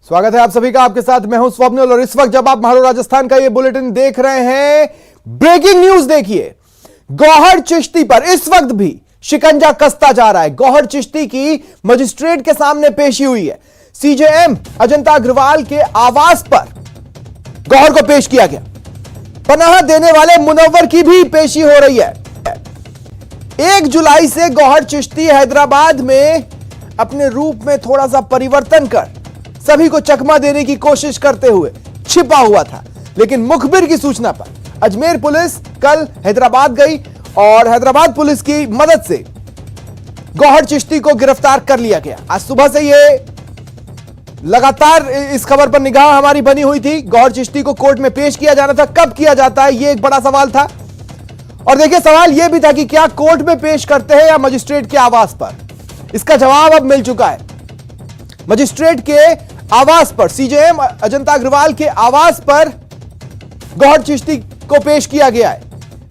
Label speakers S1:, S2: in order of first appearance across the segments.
S1: स्वागत है आप सभी का। आपके साथ मैं हूं स्वप्निल और इस वक्त जब आप महारो राजस्थान का ये बुलेटिन देख रहे हैं, ब्रेकिंग न्यूज देखिए। गौहर चिश्ती पर इस वक्त भी शिकंजा कसता जा रहा है। गौहर चिश्ती की मजिस्ट्रेट के सामने पेशी हुई है। सीजेएम अजंता अग्रवाल के आवास पर गौहर को पेश किया गया। पनाह देने वाले मुनव्वर की भी पेशी हो रही है। 1 जुलाई से गौहर चिश्ती हैदराबाद में अपने रूप में थोड़ा सा परिवर्तन कर सभी को चकमा देने की कोशिश करते हुए छिपा हुआ था, लेकिन मुखबिर की सूचना पर अजमेर पुलिस कल हैदराबाद गई और हैदराबाद पुलिस की मदद से गौहर चिश्ती को गिरफ्तार कर लिया गया। आज सुबह से ये लगातार इस खबर पर निगाह हमारी बनी हुई थी। गौहर चिश्ती को कोर्ट में पेश किया जाना था, कब किया जाता है, यह एक बड़ा सवाल था। और देखिए, सवाल यह भी था कि क्या कोर्ट में पेश करते हैं या मजिस्ट्रेट के आवास पर। इसका जवाब अब मिल चुका है। मजिस्ट्रेट के आवास पर, सीजेएम अजंता अग्रवाल के आवास पर गौहर चिश्ती को पेश किया गया है।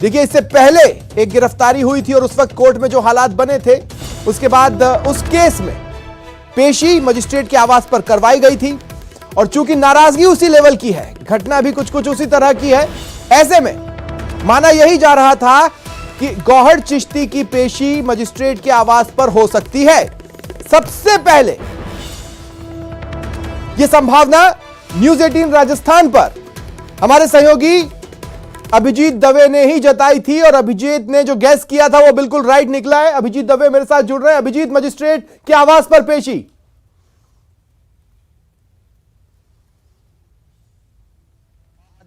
S1: देखिए, इससे पहले एक गिरफ्तारी हुई थी और उस वक्त कोर्ट में जो हालात बने थे, उसके बाद उस केस में पेशी मजिस्ट्रेट के आवास पर करवाई गई थी। और चूंकि नाराजगी उसी लेवल की है, घटना भी कुछ उसी तरह की है, ऐसे में माना यही जा रहा था कि गौहर चिश्ती की पेशी मजिस्ट्रेट के आवास पर हो सकती है। सबसे पहले यह संभावना न्यूज 18 राजस्थान पर हमारे सहयोगी अभिजीत दवे ने ही जताई थी और अभिजीत ने जो गैस किया था वो बिल्कुल राइट निकला है। अभिजीत दवे मेरे साथ जुड़ रहे हैं। अभिजीत, मजिस्ट्रेट के आवास पर पेशी।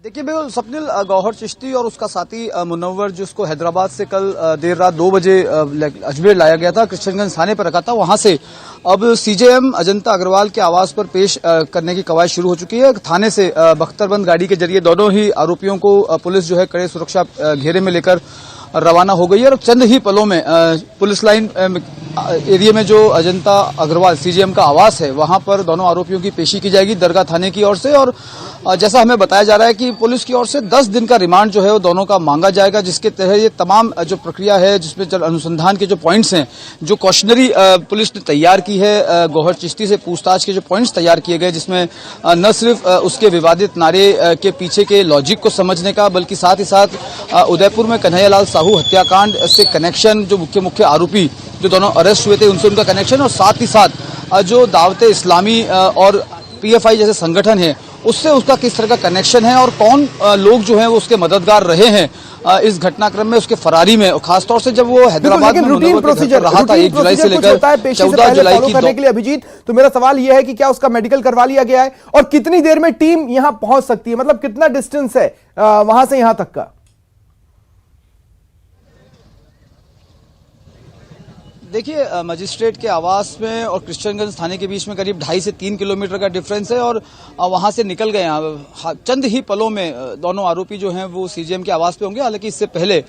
S2: देखिए बिल्कुल स्वप्निल, गौहर चिश्ती और उसका साथी मुनव्वर, जिसको हैदराबाद से कल देर रात 2 बजे अजमेर लाया गया था, कृष्णगंज थाने पर रखा था, वहां से अब सीजेएम अजंता अग्रवाल के आवास पर पेश करने की कवायद शुरू हो चुकी है। थाने से बख्तरबंद गाड़ी के जरिए दोनों ही आरोपियों को पुलिस जो है कड़े सुरक्षा घेरे में लेकर रवाना हो गई है। और चंद ही पलों में पुलिस लाइन एरिया में जो अजंता अग्रवाल सीजेएम का आवास है, वहां पर दोनों आरोपियों की पेशी की जाएगी दरगाह थाने की ओर से। और जैसा हमें बताया जा रहा है कि पुलिस की ओर से 10 दिन का रिमांड जो है वो दोनों का मांगा जाएगा, जिसके तहत ये तमाम जो प्रक्रिया है, जिसमें अनुसंधान के जो पॉइंट्स हैं, जो कॉशनरी पुलिस ने तैयार की है, गौहर चिश्ती से पूछताछ के जो पॉइंट्स तैयार किए गए, जिसमें न सिर्फ उसके विवादित नारे के पीछे के लॉजिक को समझने का, बल्कि साथ ही साथ उदयपुर में कन्हैयालाल साहू हत्याकांड से कनेक्शन, जो मुख्य आरोपी जो दोनों अरेस्ट हुए थे उनसे उनका कनेक्शन, और साथ ही साथ जो दावते इस्लामी और पीएफआई जैसे संगठन है उससे उसका किस तरह का कनेक्शन है, और कौन लोग जो हैं वो उसके मददगार रहे हैं इस घटनाक्रम में, उसके फरारी में। और खासतौर से जब वो हैदराबाद में
S1: रूटीन प्रोसीजर
S2: रहा था 1 जुलाई से लेकर 14 जुलाई की
S1: करने के लिए। अभिजीत, तो मेरा सवाल यह है कि क्या उसका मेडिकल करवा लिया गया है और कितनी देर में टीम यहां पहुंच सकती है, मतलब कितना डिस्टेंस है वहां से यहां तक का?
S2: देखिए, मजिस्ट्रेट के आवास में और कृष्णगंज थाने के बीच में करीब 2.5 से 3 किलोमीटर का डिफरेंस है। और वहां से निकल गए हैं, चंद ही पलों में दोनों आरोपी जो हैं वो सीजेएम के आवास पे होंगे। हालांकि इससे पहले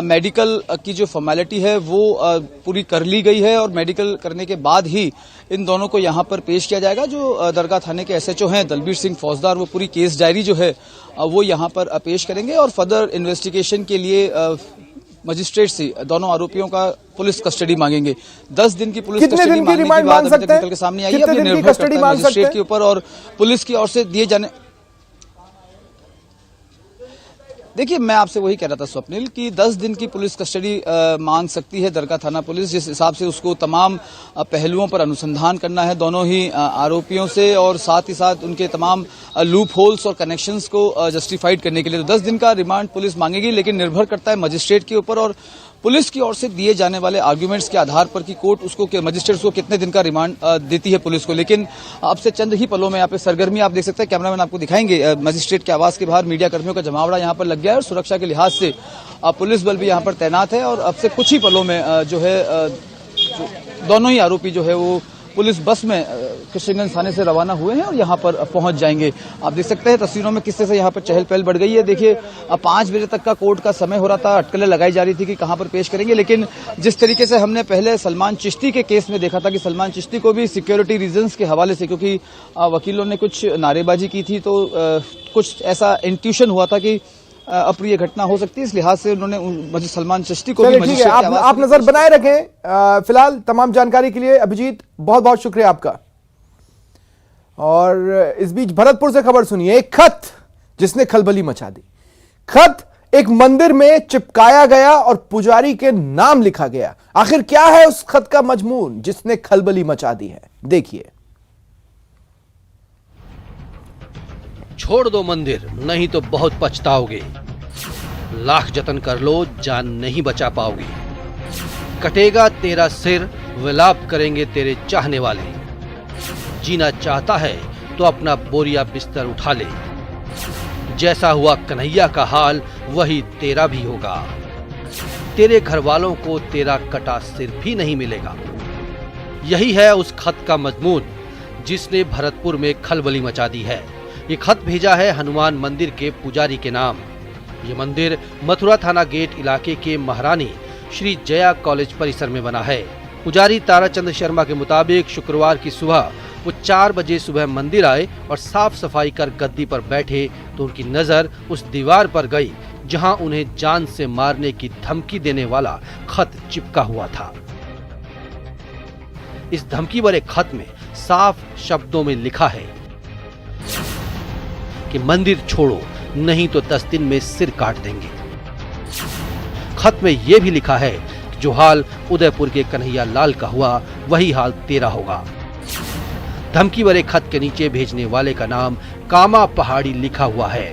S2: मेडिकल की जो फॉर्मेलिटी है वो पूरी कर ली गई है, और मेडिकल करने के बाद ही इन दोनों को यहां पर पेश किया जाएगा। जो दरगाह थाने के एसएचओ हैं दलबीर सिंह फौजदार, वो पूरी केस डायरी जो है वो यहां पर पेश करेंगे, और फर्दर इन्वेस्टिगेशन के लिए मजिस्ट्रेट से दोनों आरोपियों का पुलिस कस्टडी मांगेंगे। 10 दिन की पुलिस कस्टडी मांगने की बात अभी तक निकल के सामने आई है। अब निर्भर करता है मजिस्ट्रेट के ऊपर और पुलिस की ओर से दिए जाने। देखिए, मैं आपसे वही कह रहा था स्वप्निल कि 10 दिन की पुलिस कस्टडी मांग सकती है दरगाह थाना पुलिस, जिस हिसाब से उसको तमाम पहलुओं पर अनुसंधान करना है दोनों ही आरोपियों से, और साथ ही साथ उनके तमाम लूप होल्स और कनेक्शंस को जस्टिफाइड करने के लिए। तो 10 दिन का रिमांड पुलिस मांगेगी, लेकिन निर्भर करता है मजिस्ट्रेट के ऊपर और पुलिस की ओर से दिए जाने वाले आर्ग्यूमेंट्स के आधार पर कि कोर्ट उसको, मजिस्ट्रेट को कितने दिन का रिमांड देती है पुलिस को। लेकिन अब से चंद ही पलों में यहाँ पे सरगर्मी आप देख सकते हैं, कैमरामैन आपको दिखाएंगे। मजिस्ट्रेट के आवास के बाहर मीडिया कर्मियों का जमावड़ा यहाँ पर लग गया है, और सुरक्षा के लिहाज से पुलिस बल भी यहाँ पर तैनात है। और अब से कुछ ही पलों में जो है दोनों ही आरोपी जो है वो पुलिस बस में कृष्णगंज थाने से रवाना हुए हैं और यहां पर पहुंच जाएंगे। आप देख सकते हैं तस्वीरों में किस तरह से यहां पर चहल पहल बढ़ गई है। देखिए, 5 बजे तक का कोर्ट का समय हो रहा था, अटकलें लगाई जा रही थी कि कहां पर पेश करेंगे, लेकिन जिस तरीके से हमने पहले सलमान चिश्ती के केस में देखा था कि सलमान चिश्ती को भी सिक्योरिटी रीजंस के हवाले से, क्योंकि वकीलों ने कुछ नारेबाजी की थी, तो कुछ ऐसा इंट्यूशन हुआ था कि अप्रिय घटना हो सकती है, इस लिहाज से उन्होंने सलमान चिश्ती को भी
S1: ठीक है, आप नजर बनाए रखें। फिलहाल तमाम जानकारी के लिए अभिजीत बहुत बहुत शुक्रिया आपका। और इस बीच भरतपुर से खबर सुनिए, एक खत जिसने खलबली मचा दी। खत एक मंदिर में चिपकाया गया और पुजारी के नाम लिखा गया। आखिर क्या है उस खत का मजमून जिसने खलबली मचा दी है, देखिए।
S3: छोड़ दो मंदिर, नहीं तो बहुत पछताओगे। लाख जतन कर लो, जान नहीं बचा पाओगे। कटेगा तेरा सिर, विलाप करेंगे तेरे चाहने वाले। जीना चाहता है तो अपना बोरिया बिस्तर उठा ले। जैसा हुआ कन्हैया का हाल, वही तेरा भी होगा। तेरे घर वालों को तेरा कटा सिर भी नहीं मिलेगा। यही है उस खत का मजमून जिसने भरतपुर में खलबली मचा दी है। ये खत भेजा है हनुमान मंदिर के पुजारी के नाम। ये मंदिर मथुरा थाना गेट इलाके के महारानी श्री जया कॉलेज परिसर में बना है। पुजारी ताराचंद शर्मा के मुताबिक शुक्रवार की सुबह वो 4 बजे सुबह मंदिर आए और साफ सफाई कर गद्दी पर बैठे तो उनकी नजर उस दीवार पर गई जहां उन्हें जान से मारने की धमकी देने वाला खत चिपका हुआ था। इस धमकी भरे खत में साफ शब्दों में लिखा है कि मंदिर छोड़ो, नहीं तो 10 दिन में सिर काट देंगे। खत में यह भी लिखा है कि जो हाल उदयपुर के कन्हैया लाल का हुआ, वही हाल तेरा होगा। धमकी भरे खत के नीचे भेजने वाले का नाम कामा पहाड़ी लिखा हुआ है।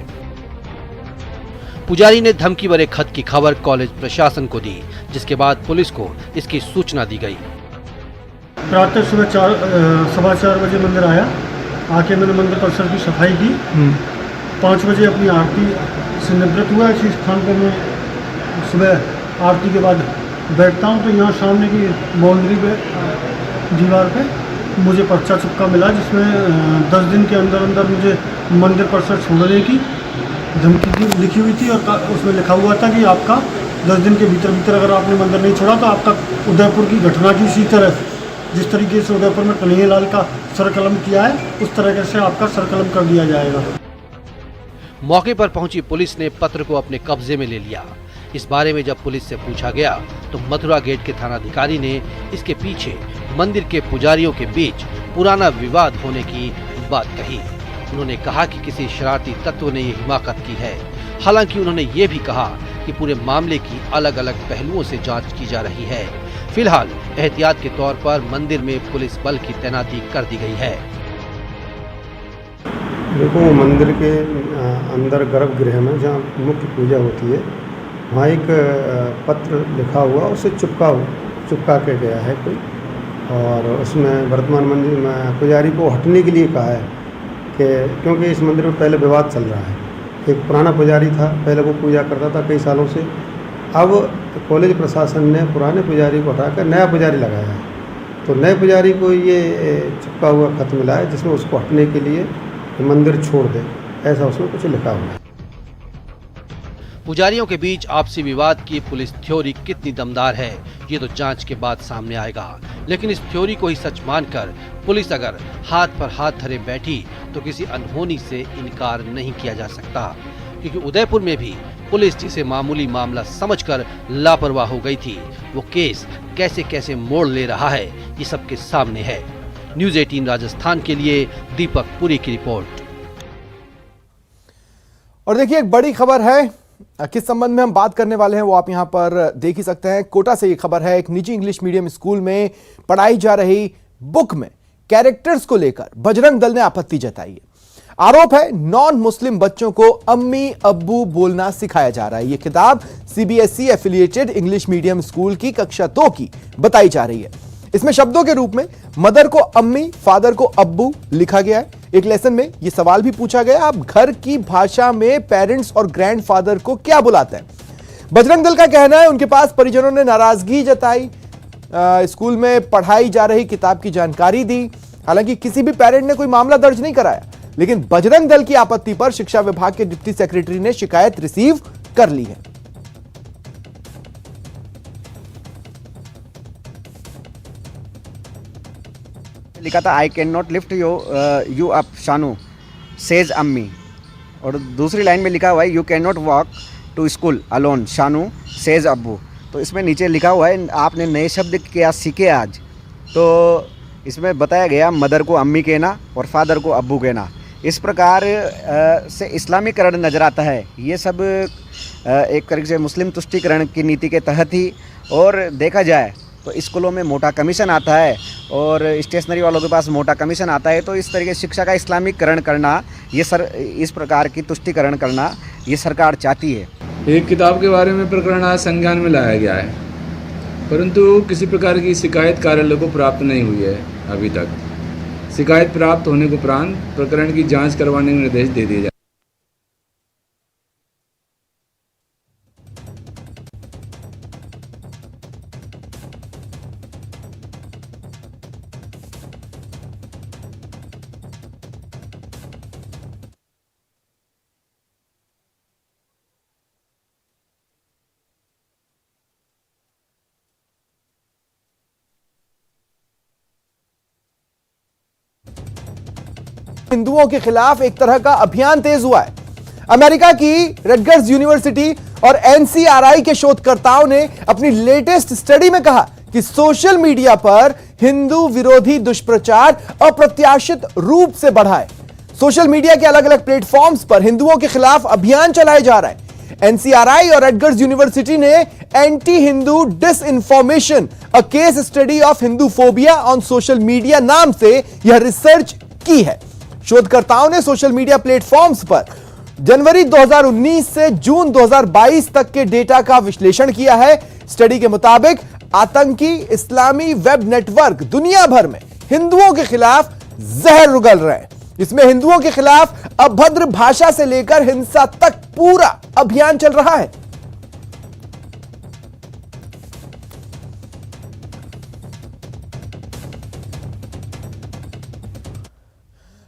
S3: पुजारी ने धमकी भरे खत की खबर कॉलेज प्रशासन को दी, जिसके बाद पुलिस को इसकी सूचना दी गई।
S4: प्रातः सुबह 4:15 बजे मंदिर आया। आके मैंने मंदिर परिसर की सफाई की। 5 बजे अपनी आरती से निवृत्त हुआ। इसी स्थान पर मैं सुबह आरती के बाद बैठता हूँ तो यहाँ सामने की बाउंड्री पे दीवार पे मुझे पर्चा चिपका मिला, जिसमें 10 दिन के अंदर अंदर मुझे मंदिर परिसर छोड़ने की धमकी लिखी हुई थी और उसमें लिखा हुआ था कि आपका 10 दिन के भीतर भीतर अगर आपने मंदिर नहीं छोड़ा तो आपका उदयपुर की घटना की इसी तरह जिस तरीके से उदयपुर में कन्हैया लाल का सरकलम किया है, उस तरीके से आपका सरकलम कर दिया जाएगा।
S3: मौके पर पहुंची पुलिस ने पत्र को अपने कब्जे में ले लिया। इस बारे में जब पुलिस से पूछा गया तो मथुरा गेट के थानाधिकारी ने इसके पीछे मंदिर के पुजारियों के बीच पुराना विवाद होने की बात कही। उन्होंने कहा कि किसी शरारती तत्व ने ये हिमाकत की है। हालांकि उन्होंने ये भी कहा कि पूरे मामले की अलग अलग पहलुओं से जांच की जा रही है। फिलहाल एहतियात के तौर पर मंदिर में पुलिस बल की तैनाती कर दी गई है।
S5: देखो, मंदिर के अंदर गर्भगृह में जहाँ मुख्य पूजा होती है, वहाँ एक पत्र लिखा हुआ उसे चिपका के गया है कोई, और उसमें वर्तमान मंदिर में पुजारी को हटने के लिए कहा है कि क्योंकि इस मंदिर में पहले विवाद चल रहा है। एक पुराना पुजारी था, पहले वो पूजा करता था कई सालों से। अब कॉलेज प्रशासन ने पुराने पुजारी को हटाकर नया पुजारी लगाया है, तो नए पुजारी को ये चिपका हुआ खत मिला है जिसमें उसको हटने के लिए मंदिर छोड़ दे, ऐसा उसमें कुछ लिखा हुआ है।
S3: पुजारियों के बीच आपसी विवाद की पुलिस थ्योरी कितनी दमदार है, ये तो जांच के बाद सामने आएगा। लेकिन इस थ्योरी को ही सच मानकर पुलिस अगर हाथ पर हाथ धरे बैठी तो किसी अनहोनी से इनकार नहीं किया जा सकता, क्योंकि उदयपुर में भी पुलिस जिसे मामूली मामला समझकर लापरवाह हो गई थी, वो केस कैसे कैसे मोड़ ले रहा है, ये सबके सामने है। न्यूज़ 18 राजस्थान के लिए दीपक पुरी की रिपोर्ट।
S1: और देखिए, एक बड़ी खबर है, किस संबंध में हम बात करने वाले हैं वो आप यहां पर देख ही सकते हैं। कोटा से ये खबर है, एक निजी इंग्लिश मीडियम स्कूल में पढ़ाई जा रही बुक में कैरेक्टर्स को लेकर बजरंग दल ने आपत्ति जताई है। आरोप है नॉन मुस्लिम बच्चों को अम्मी अब्बू बोलना सिखाया जा रहा है। यह किताब CBSE affiliated English medium school की कक्षा 2 की बताई जा रही है। इसमें शब्दों के रूप में मदर को अम्मी, फादर को अब्बू लिखा गया है। एक लेसन में यह सवाल भी पूछा गया, आप घर की भाषा में पेरेंट्स और ग्रैंडफादर को क्या बुलाते हैं? बजरंग दल का कहना है उनके पास परिजनों ने नाराजगी जताई, स्कूल में पढ़ाई जा रही किताब की जानकारी दी। हालांकि किसी भी पेरेंट ने कोई मामला दर्ज नहीं कराया, लेकिन बजरंग दल की आपत्ति पर शिक्षा विभाग के डिप्टी सेक्रेटरी ने शिकायत रिसीव कर ली है।
S6: लिखा था I can not lift you up Shanu says अम्मी, और दूसरी लाइन में लिखा हुआ है you can not walk to school alone Shanu says अब्बू। तो इसमें नीचे लिखा हुआ है आपने नए शब्द क्या सीखे आज। तो इसमें बताया गया मदर को अम्मी कहना और फादर को अब्बू कहना। इस प्रकार से इस्लामीकरण नज़र आता है। ये सब एक तरीके से मुस्लिम तुष्टीकरण की नीति के तहत ही, और देखा जाए तो स्कूलों में मोटा कमीशन आता है और स्टेशनरी वालों के पास मोटा कमीशन आता है। तो इस तरीके से शिक्षा का इस्लामीकरण करना, इस प्रकार की तुष्टीकरण करना ये सरकार चाहती है।
S7: एक किताब के बारे में प्रकरण आज संज्ञान में लाया गया है, परंतु किसी प्रकार की शिकायत कार्यालय को प्राप्त नहीं हुई है अभी तक। शिकायत प्राप्त होने के उपरांत प्रकरण की जांच करवाने के निर्देश दे दिए जाए।
S1: हिंदुओं के खिलाफ एक तरह का अभियान तेज हुआ है। अमेरिका की रटगर्स यूनिवर्सिटी और एनसीआरआई के शोधकर्ताओं ने अपनी लेटेस्ट स्टडी में कहा कि सोशल मीडिया पर हिंदू विरोधी दुष्प्रचार अप्रत्याशित रूप से बढ़ा है। सोशल मीडिया के अलग अलग प्लेटफॉर्म्स पर हिंदुओं के खिलाफ अभियान चलाया जा रहा है। एनसीआरआई और रटगर्स यूनिवर्सिटी ने anti Hindu disinformation a case study of Hindu phobia on social media नाम से यह रिसर्च की है। शोधकर्ताओं ने सोशल मीडिया प्लेटफॉर्म्स पर जनवरी 2019 से जून 2022 तक के डेटा का विश्लेषण किया है। स्टडी के मुताबिक आतंकी इस्लामी वेब नेटवर्क दुनिया भर में हिंदुओं के खिलाफ जहर उगल रहे हैं। इसमें हिंदुओं के खिलाफ अभद्र भाषा से लेकर हिंसा तक पूरा अभियान चल रहा है।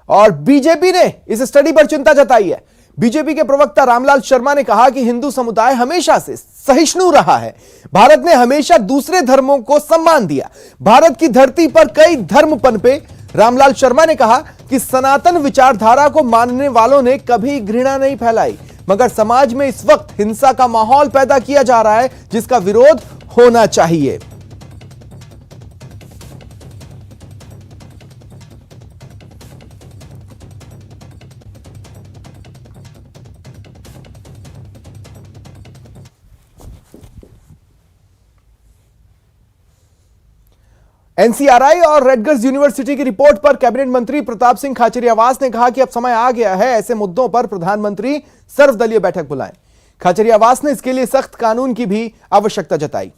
S1: और बीजेपी ने इस स्टडी पर चिंता जताई है। बीजेपी के प्रवक्ता रामलाल शर्मा ने कहा कि हिंदू समुदाय हमेशा से सहिष्णु रहा है। भारत ने हमेशा दूसरे धर्मों को सम्मान दिया। भारत की धरती पर कई धर्म पनपे। रामलाल शर्मा ने कहा कि सनातन विचारधारा को मानने वालों ने कभी घृणा नहीं फैलाई, मगर समाज में इस वक्त हिंसा का माहौल पैदा किया जा रहा है, जिसका विरोध होना चाहिए। एनसीआरआई और रटगर्स यूनिवर्सिटी की रिपोर्ट पर कैबिनेट मंत्री प्रताप सिंह खाचरियावास ने कहा कि अब समय आ गया है, ऐसे मुद्दों पर प्रधानमंत्री सर्वदलीय बैठक बुलाएं। खाचरियावास ने इसके लिए सख्त कानून की भी आवश्यकता जताई।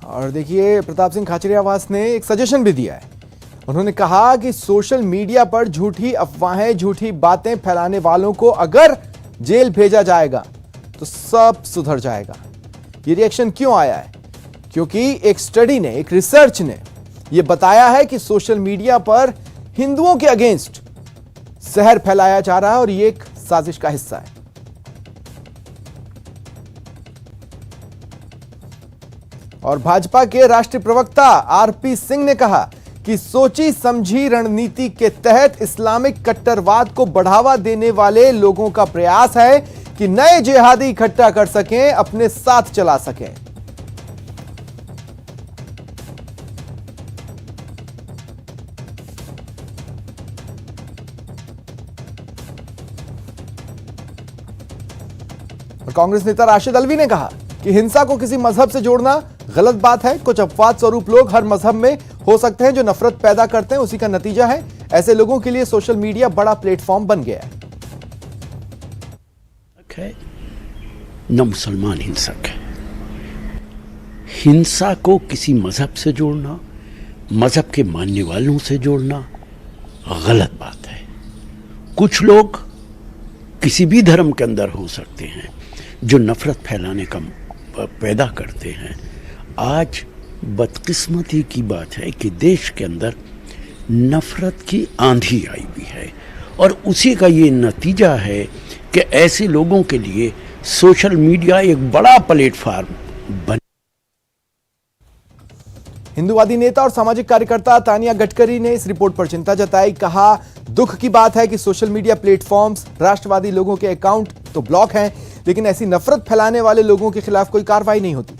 S1: और देखिए, प्रताप सिंह खाचरियावास ने एक सजेशन भी दिया है। उन्होंने कहा कि सोशल मीडिया पर झूठी अफवाहें, झूठी बातें फैलाने वालों को अगर जेल भेजा जाएगा तो सब सुधर जाएगा। ये रिएक्शन क्यों आया है? क्योंकि एक स्टडी ने, एक रिसर्च ने यह बताया है कि सोशल मीडिया पर हिंदुओं के अगेंस्ट जहर फैलाया जा रहा है और ये एक साजिश का हिस्सा है। और भाजपा के राष्ट्रीय प्रवक्ता आरपी सिंह ने कहा कि सोची समझी रणनीति के तहत इस्लामिक कट्टरवाद को बढ़ावा देने वाले लोगों का प्रयास है कि नए जिहादी इकट्ठा कर सकें, अपने साथ चला सकें। और कांग्रेस नेता राशिद अलवी ने कहा कि हिंसा को किसी मजहब से जोड़ना गलत बात है। कुछ अपवाद स्वरूप लोग हर मजहब में हो सकते हैं जो नफरत पैदा करते हैं, उसी का नतीजा है। ऐसे लोगों के लिए सोशल मीडिया बड़ा प्लेटफॉर्म बन गया है।
S8: न मुसलमान हिंसक है। हिंसा को किसी मजहब से जोड़ना, मजहब के मानने वालों से जोड़ना गलत बात है। कुछ लोग किसी भी धर्म के अंदर हो सकते हैं जो नफरत फैलाने का पैदा करते हैं। आज बदकिस्मती की बात है कि देश के अंदर नफरत की आंधी आई हुई है और उसी का ये नतीजा है कि ऐसे लोगों के लिए सोशल मीडिया एक बड़ा प्लेटफार्म बन।
S1: हिंदूवादी नेता और सामाजिक कार्यकर्ता तानिया गडकरी ने इस रिपोर्ट पर चिंता जताई। कहा, दुख की बात है कि सोशल मीडिया प्लेटफॉर्म्स राष्ट्रवादी लोगों के अकाउंट तो ब्लॉक हैं, लेकिन ऐसी नफरत फैलाने वाले लोगों के खिलाफ कोई कार्रवाई नहीं होती।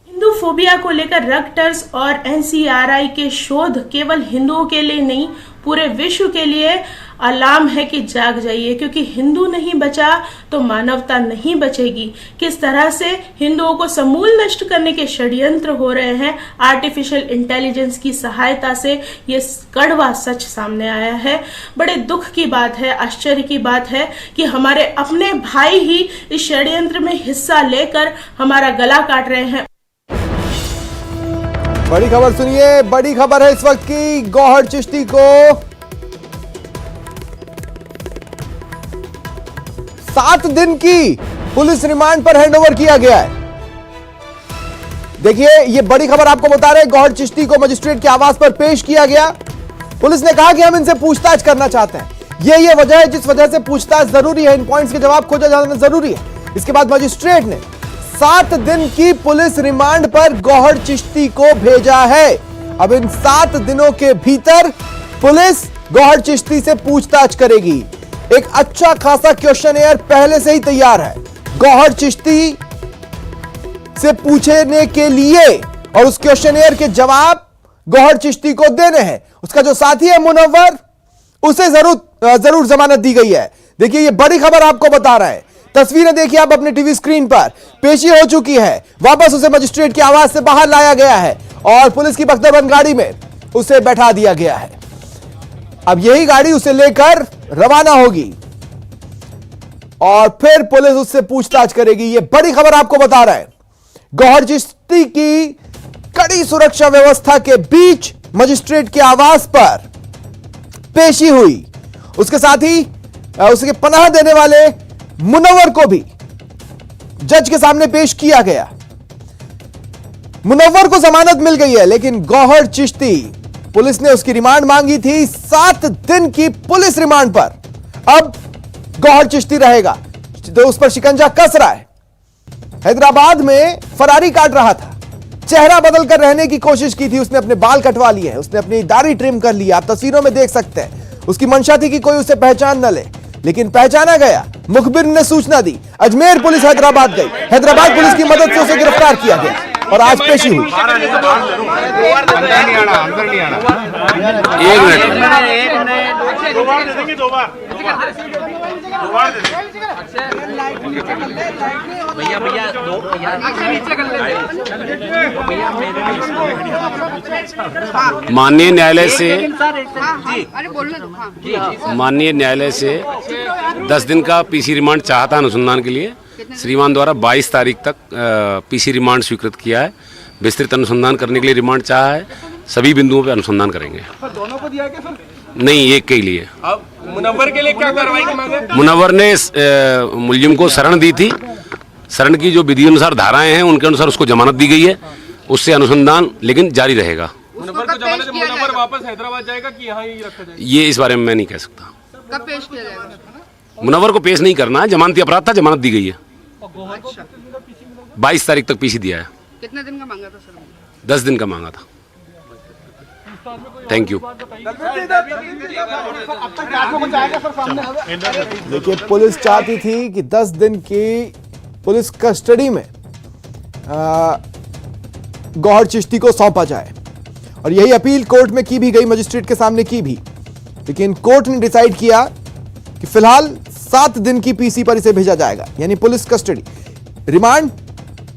S9: हिंदूफोबिया को लेकर रॉयटर्स और एनसीआरआई के शोध केवल हिंदुओं के लिए नहीं, पूरे विश्व के लिए अलार्म है कि जाग जाइए, क्योंकि हिंदू नहीं बचा तो मानवता नहीं बचेगी। किस तरह से हिंदुओं को समूल नष्ट करने के षड्यंत्र हो रहे हैं, आर्टिफिशियल इंटेलिजेंस की सहायता से ये कड़वा सच सामने आया है। बड़े दुख की बात है, आश्चर्य की बात है कि हमारे अपने भाई ही इस षड्यंत्र में हिस्सा लेकर हमारा गला काट रहे हैं।
S1: बड़ी खबर सुनिए, बड़ी खबर है इस वक्त की। गौहर चिश्ती को 7 दिन की पुलिस रिमांड पर हैंडओवर किया गया है। देखिए, यह बड़ी खबर आपको बता रहे हैं। गौहर चिश्ती को मजिस्ट्रेट के आवास पर पेश किया गया। पुलिस ने कहा कि हम इनसे पूछताछ करना चाहते हैं। यह वजह है जिस वजह से पूछताछ जरूरी है, इन पॉइंट्स के जवाब खोजा जाना जरूरी है। इसके बाद मजिस्ट्रेट ने 7 दिन की पुलिस रिमांड पर गौहर चिश्ती को भेजा है। अब इन 7 दिनों के भीतर पुलिस गौहर चिश्ती से पूछताछ करेगी। एक अच्छा खासा क्वेश्चनेयर पहले से ही तैयार है गौहर चिश्ती से पूछने के लिए, और उस क्वेश्चनेयर के जवाब गौहर चिश्ती को देने हैं। उसका जो साथी है मुनव्वर, उसे जरूर जमानत दी गई है। देखिए, ये बड़ी खबर आपको बता रहा है। तस्वीरें देखिए आप अपने टीवी स्क्रीन पर। पेशी हो चुकी है, वापस उसे मजिस्ट्रेट की आवाज से बाहर लाया गया है और पुलिस की बख्तरबंद गाड़ी में उसे बैठा दिया गया है। अब यही गाड़ी उसे लेकर रवाना होगी और फिर पुलिस उससे पूछताछ करेगी। यह बड़ी खबर आपको बता रहा है। गौहर चिश्ती की कड़ी सुरक्षा व्यवस्था के बीच मजिस्ट्रेट के आवास पर पेशी हुई। उसके साथ ही उसके पनाह देने वाले मुनव्वर को भी जज के सामने पेश किया गया। मुनव्वर को जमानत मिल गई है, लेकिन गौहर चिश्ती, पुलिस ने उसकी रिमांड मांगी थी 7 दिन की पुलिस रिमांड पर। अब गौहर चिश्ती रहेगा, तो उस पर शिकंजा कस रहा है। हैदराबाद में फरारी काट रहा था, चेहरा बदल कर रहने की कोशिश की थी। उसने अपने बाल कटवा लिए हैं, उसने अपनी दाढ़ी ट्रिम कर लिया। आप तस्वीरों में देख सकते हैं। उसकी मंशा थी कि कोई उसे पहचान न ले, लेकिन पहचाना गया। मुखबिर ने सूचना दी, अजमेर पुलिस हैदराबाद गई। हैदराबाद पुलिस की मदद से उसे गिरफ्तार किया गया और आज पेशी हुई।
S10: माननीय न्यायालय से 10 दिन का पीसी रिमांड चाहा था अनुसंधान के लिए। श्रीमान द्वारा 22 तारीख तक पीसी रिमांड स्वीकृत किया है। विस्तृत अनुसंधान करने के लिए रिमांड चाहा है। सभी बिंदुओं पर अनुसंधान करेंगे।
S11: दोनों को दिया क्या सर?
S10: नहीं, एक के लिए।
S11: अब मुनव्वर के लिए क्या कार्रवाई की मांग है?
S10: मुनव्वर ने मुलजिम को शरण दी थी। शरण की जो विधि अनुसार धाराएं हैं, उनके अनुसार उसको जमानत दी गई है। उससे अनुसंधान लेकिन जारी रहेगा।
S11: मुनव्वर को जमानत, मुनव्वर वापस हैदराबाद जाएगा कि यहाँ ही रखा जाएगा?
S10: ये इस बारे में मैं नहीं कह सकता।
S12: कब पेश किया जाएगा?
S10: मुनव्वर को पेश नहीं करना है, जमानती अपराध था, जमानत दी गई है। 22 तारीख तक पीसी दिया है।
S12: कितने दिन का मांगा था सर?
S10: 10 दिन का मांगा था। Thank you.
S1: देखिए, पुलिस चाहती थी कि 10 दिन की पुलिस कस्टडी में गौहर चिश्ती को सौंपा जाए, और यही अपील कोर्ट में की भी गई, मजिस्ट्रेट के सामने की भी। लेकिन कोर्ट ने डिसाइड किया कि फिलहाल 7 दिन की पीसी पर इसे भेजा जाएगा, यानी पुलिस कस्टडी। रिमांड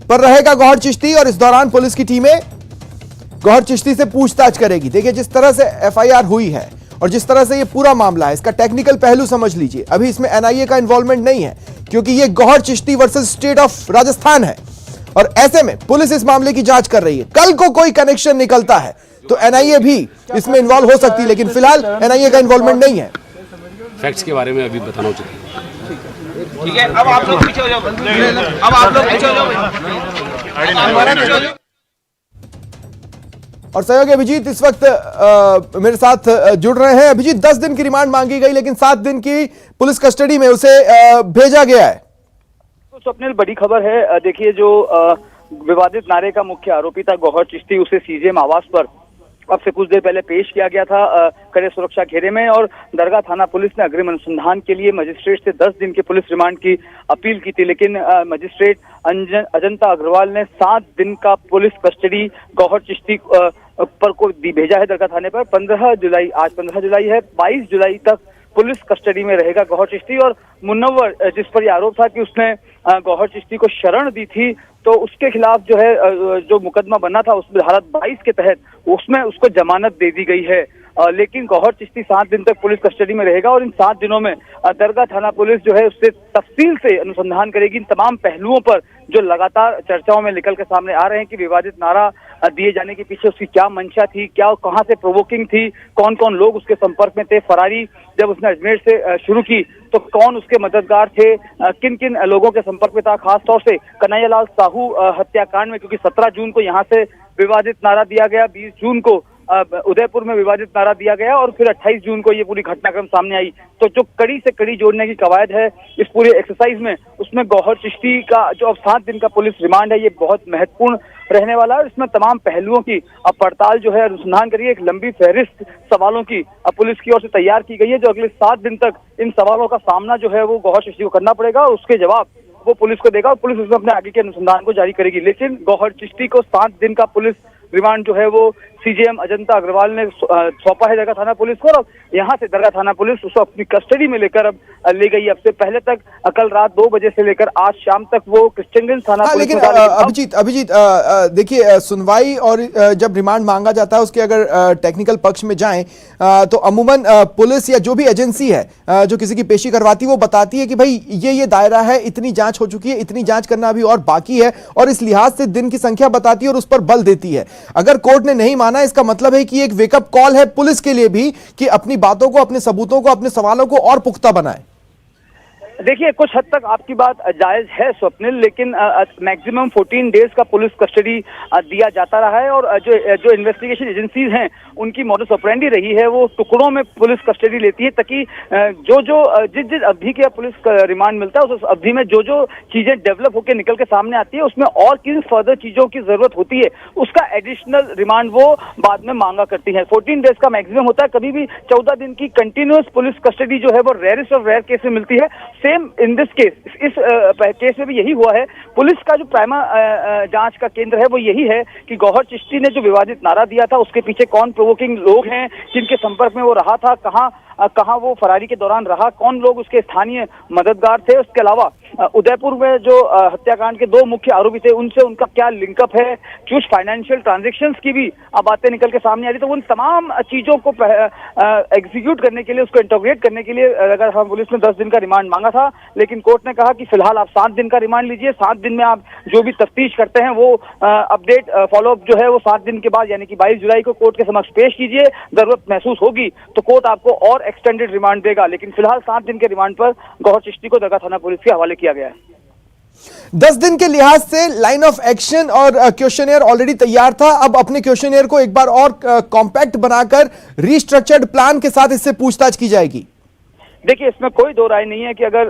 S1: पर रहेगा गौहर चिश्ती और इस दौरान पुलिस की टीमें गौहर चिश्ती से पूछताछ करेगी। देखिए, जिस तरह से एफआईआर हुई है और जिस तरह से ये पूरा मामला है, इसका टेक्निकल पहलू समझ लीजिए। अभी इसमें एनआईए का इन्वॉल्वमेंट नहीं है, क्योंकि ये Gauhar Chishti versus state of Rajasthan है, और ऐसे में पुलिस इस मामले की जांच कर रही है। कल को कोई कनेक्शन निकलता है तो एनआईए भी इसमें इन्वॉल्व हो सकती है, लेकिन फिलहाल एनआईए का इन्वॉल्वमेंट नहीं है।
S10: फैक्ट्स के बारे में अभी बताना उचित है।
S11: ठीक है, अब आप लोग पीछे हो जाओ। अब आप लोग पीछे हो जाओ।
S1: और सहयोगी अभिजीत इस वक्त मेरे साथ जुड़ रहे हैं। अभिजीत, 10 दिन की रिमांड मांगी गई लेकिन 7 दिन की पुलिस कस्टडी में उसे भेजा गया है।
S13: तो स्वप्निल, बड़ी खबर है। देखिए, जो विवादित नारे का मुख्य आरोपी था गौहर चिश्ती, उसे सीजेएम आवास पर अब से कुछ देर पहले पेश किया गया था कड़े सुरक्षा घेरे में, और दरगाह थाना पुलिस ने अग्रिम अनुसंधान के लिए मजिस्ट्रेट से 10 दिन के पुलिस रिमांड की अपील की थी, लेकिन मजिस्ट्रेट अजंता अग्रवाल ने 7 दिन का पुलिस कस्टडी गौहर चिश्ती पर को भेजा है दरगाह थाने पर। 15 जुलाई, आज 15 जुलाई है, 22 जुलाई तक पुलिस कस्टडी में रहेगा गौहर चिश्ती। और मुनव्वर, जिस पर यह आरोप था कि उसने गौहर चिश्ती को शरण दी थी, तो उसके खिलाफ जो है जो मुकदमा बना था उसमें धारा 22 के तहत उसमें उसको जमानत दे दी गई है। लेकिन गौहर चिश्ती 7 दिन तक पुलिस कस्टडी में रहेगा और इन 7 दिनों में दरगाह थाना पुलिस जो है उससे तफसील से अनुसंधान करेगी इन तमाम पहलुओं पर जो लगातार चर्चाओं में निकल के सामने आ रहे हैं कि विवादित नारा दिए जाने के पीछे उसकी क्या मंशा थी, क्या कहां से प्रोवोकिंग थी, कौन कौन लोग उसके संपर्क में थे। फरारी जब उसने अजमेर से शुरू की तो कौन उसके मददगार थे, किन किन लोगों के संपर्क में था, खासतौर से कन्हैयालाल साहू हत्याकांड में, क्योंकि 17 जून को यहाँ से विवादित नारा दिया गया, 20 जून को उदयपुर में विवादित नारा दिया गया और फिर 28 जून को ये पूरी घटनाक्रम सामने आई। तो जो कड़ी से कड़ी जोड़ने की कवायद है इस पूरे एक्सरसाइज में, उसमें गौहर चिश्ती का जो अब 7 दिन का पुलिस रिमांड है, ये बहुत महत्वपूर्ण रहने वाला है। इसमें तमाम पहलुओं की अब पड़ताल जो है, अनुसंधान करिए, एक लंबी फहरिस्त सवालों की अब पुलिस की ओर से तैयार की गई है, जो अगले 7 दिन तक इन सवालों का सामना जो है वो गौहर चिश्ती को करना पड़ेगा और उसके जवाब वो पुलिस को देगा और पुलिस उसमें अपने आगे के अनुसंधान को जारी करेगी। लेकिन गौहर चिश्ती को 7 दिन का पुलिस रिमांड जो है वो सीजेएम अजंता अग्रवाल ने सौंपा है दरगाह थाना पुलिस को, और यहाँ से दरगाह थाना पुलिस उसको अपनी कस्टडी में लेकर अब ले गई। अब से पहले तक कल रात 2 बजे से लेकर आज शाम तक वो क्रिश्चियनगंज थाना पुलिस
S1: लेकिन अभिजीत देखिए, सुनवाई और जब रिमांड मांगा जाता है उसके अगर टेक्निकल पक्ष में जाएं तो अमूमन पुलिस या जो भी एजेंसी है जो किसी की पेशी करवाती है वो बताती है कि भाई ये दायरा है, इतनी जांच हो चुकी है, इतनी जांच करना अभी और बाकी है, और इस लिहाज से दिन की संख्या बताती है और उस पर बल देती है। अगर कोर्ट ने नहीं माना, इसका मतलब है कि एक वेकअप कॉल है पुलिस के लिए भी कि अपनी बातों को, अपने सबूतों को, अपने सवालों को और पुख्ता बनाए।
S13: देखिए, कुछ हद तक आपकी बात जायज है स्वप्निल, लेकिन मैक्सिमम 14 डेज का पुलिस कस्टडी दिया जाता रहा है और जो इन्वेस्टिगेशन एजेंसीज हैं उनकी मॉडस ऑपरेंडी रही है, वो टुकड़ों में पुलिस कस्टडी लेती है ताकि जिस अवधि के पुलिस रिमांड मिलता है उस अवधि में जो चीजें डेवलप होकर निकल के सामने आती है उसमें और किन फर्दर चीजों की जरूरत होती है उसका एडिशनल रिमांड वो बाद में मांगा करती है। 14 डेज का मैक्सिमम होता है, कभी भी 14 दिन की कंटिन्यूअस पुलिस कस्टडी जो है वो रेयरेस्ट ऑफ रेयर केस में मिलती है। सेम इन दिस केस, इस केस में भी यही हुआ है। पुलिस का जो प्राइमा जांच का केंद्र है वो यही है कि गौहर चिश्ती ने जो विवादित नारा दिया था उसके पीछे कौन प्रोवोकिंग लोग हैं, जिनके संपर्क में वो रहा था, कहां वो फरारी के दौरान रहा, कौन लोग उसके स्थानीय मददगार थे। उसके अलावा उदयपुर में जो हत्याकांड के 2 मुख्य आरोपी थे उनसे उनका क्या लिंकअप है, कुछ फाइनेंशियल ट्रांजैक्शंस की भी बातें निकल के सामने आ रही। तो उन तमाम चीजों को एग्जीक्यूट करने के लिए, उसको इंटरोगेट करने के लिए अगर हम पुलिस ने 10 दिन का रिमांड मांगा था, लेकिन कोर्ट ने कहा कि फिलहाल आप 7 दिन का रिमांड लीजिए, 7 दिन में आप जो भी तफ्तीश करते हैं वो अपडेट फॉलोअप जो है वो 7 दिन के बाद यानी कि 22 जुलाई को कोर्ट के समक्ष पेश कीजिए। जरूरत महसूस होगी तो कोर्ट आपको और एक्सटेंडेड रिमांड देगा, लेकिन फिलहाल 7 दिन के रिमांड पर गौहर चिश्ती को दरगाह थाना पुलिस के हवाले किया गया है।
S1: 10 दिन के लिहाज से लाइन ऑफ एक्शन और क्वेश्चनियर ऑलरेडी तैयार था, अब अपने क्वेश्चनियर को एक बार और कॉम्पैक्ट बनाकर रीस्ट्रक्चर्ड प्लान के साथ इससे पूछताछ की जाएगी।
S13: देखिए, इसमें कोई दो राय नहीं है कि अगर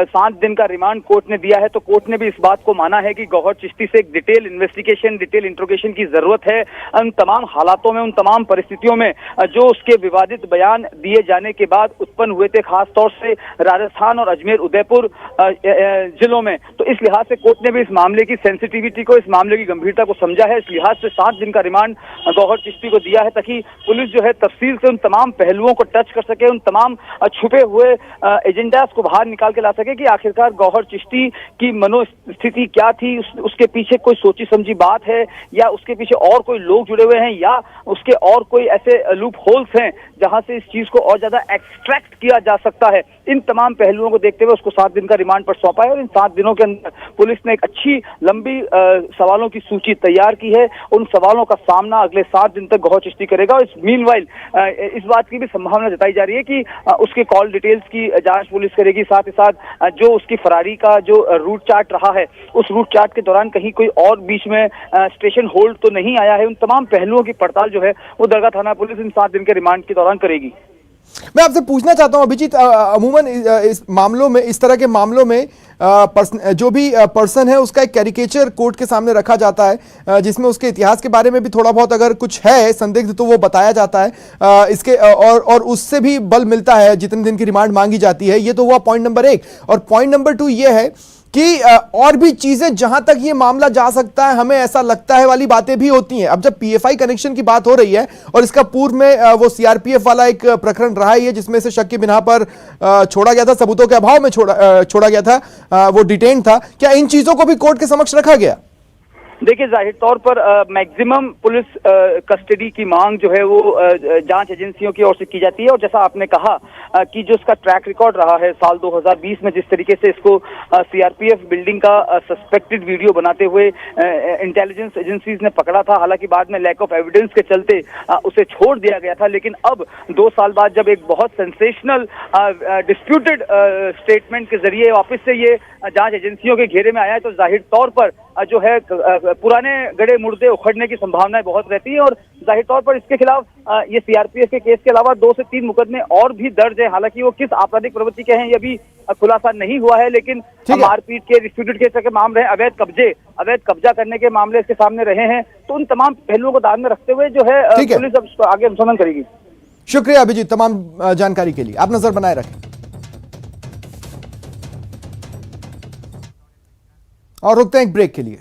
S13: 7 दिन का रिमांड कोर्ट ने दिया है तो कोर्ट ने भी इस बात को माना है कि गौहर चिश्ती से एक डिटेल इन्वेस्टिगेशन, डिटेल इंट्रोगेशन की जरूरत है। उन तमाम हालातों में, उन तमाम परिस्थितियों में जो उसके विवादित बयान दिए जाने के बाद उत्पन्न हुए थे, खासतौर से राजस्थान और अजमेर, उदयपुर जिलों में, तो इस लिहाज से कोर्ट ने भी इस मामले की सेंसिटिविटी को, इस मामले की गंभीरता को समझा है। इस लिहाज से 7 दिन का रिमांड गौहर चिश्ती को दिया है ताकि पुलिस जो है तफसील से उन तमाम पहलुओं को टच कर सके, उन तमाम छुपे हुए एजेंडास को बाहर निकाल के ला सके कि आखिरकार गौहर चिश्ती की मनोस्थिति क्या थी, उसके पीछे कोई सोची समझी बात है या उसके पीछे और कोई लोग जुड़े हुए हैं या उसके और कोई ऐसे लूप होल्स हैं जहां से इस चीज को और ज्यादा एक्सट्रैक्ट किया जा सकता है। इन तमाम पहलुओं को देखते हुए उसको 7 दिन का रिमांड पर सौंपा है और इन 7 दिनों के अंदर पुलिस ने एक अच्छी लंबी सवालों की सूची तैयार की है। उन सवालों का सामना अगले 7 दिन तक गौहर चिश्ती करेगा और मीनवाइल इस बात की भी संभावना जताई जा रही है कि उसके कॉल डिटेल्स की जांच पुलिस करेगी। साथ ही साथ जो उसकी फरारी का जो रूट चार्ट रहा है, उस रूट चार्ट के दौरान कहीं कोई और बीच में स्टेशन होल्ड तो नहीं आया है। उन तमाम पहलुओं की पड़ताल जो है वो दरगाह थाना पुलिस इन 7 दिन के रिमांड के दौरान करेगी।
S1: मैं आपसे पूछना चाहता हूं अभिजीत, अमूमन इस मामलों में, इस तरह के मामलों में जो भी पर्सन है उसका एक कैरिकेचर कोर्ट के सामने रखा जाता है, जिसमें उसके इतिहास के बारे में भी थोड़ा बहुत अगर कुछ है संदिग्ध तो वो बताया जाता है। इसके और उससे भी बल मिलता है जितने दिन की रिमांड मांगी जाती है। ये तो हुआ पॉइंट नंबर 1। और पॉइंट नंबर 2 ये है कि और भी चीजें जहां तक ये मामला जा सकता है, हमें ऐसा लगता है वाली बातें भी होती हैं। अब जब पीएफआई कनेक्शन की बात हो रही है और इसका पूर्व में वो सीआरपीएफ वाला एक प्रकरण रहा है जिसमें से शक की बिना पर छोड़ा गया था, सबूतों के अभाव में छोड़ा गया था, वो डिटेन था। क्या इन चीजों को भी कोर्ट के समक्ष रखा गया?
S13: देखिए, जाहिर तौर पर मैक्सिमम पुलिस कस्टडी की मांग जो है वो जांच एजेंसियों की ओर से की जाती है। और जैसा आपने कहा कि जो इसका ट्रैक रिकॉर्ड रहा है साल 2020 में, जिस तरीके से इसको सीआरपीएफ बिल्डिंग का सस्पेक्टेड वीडियो बनाते हुए इंटेलिजेंस एजेंसीज ने पकड़ा था, हालांकि बाद में लैक ऑफ एविडेंस के चलते उसे छोड़ दिया गया था। लेकिन अब 2 साल बाद जब एक बहुत सेंसेशनल डिस्प्यूटेड स्टेटमेंट के जरिए वापस से ये जांच एजेंसियों के घेरे में आया है, तो जाहिर तौर पर जो है पुराने गड़े मुर्दे उखड़ने की संभावनाएं बहुत रहती है। और जाहिर तौर पर इसके खिलाफ ये सीआरपीएफ के केस के अलावा 2 से 3 मुकदमे और भी दर्ज है। हालांकि वो किस आपराधिक प्रवृत्ति के हैं ये भी खुलासा नहीं हुआ है, लेकिन मारपीट के, डिस्प्यूटेड केस के मामले, अवैध कब्जा करने के मामले इसके सामने रहे हैं। तो उन तमाम पहलुओं को ध्यान में रखते हुए जो है पुलिस अब आगे अनुसंधान करेगी।
S1: शुक्रिया अभिजीत तमाम जानकारी के लिए। आप नजर बनाए रखें और रुकते हैं एक ब्रेक के लिए।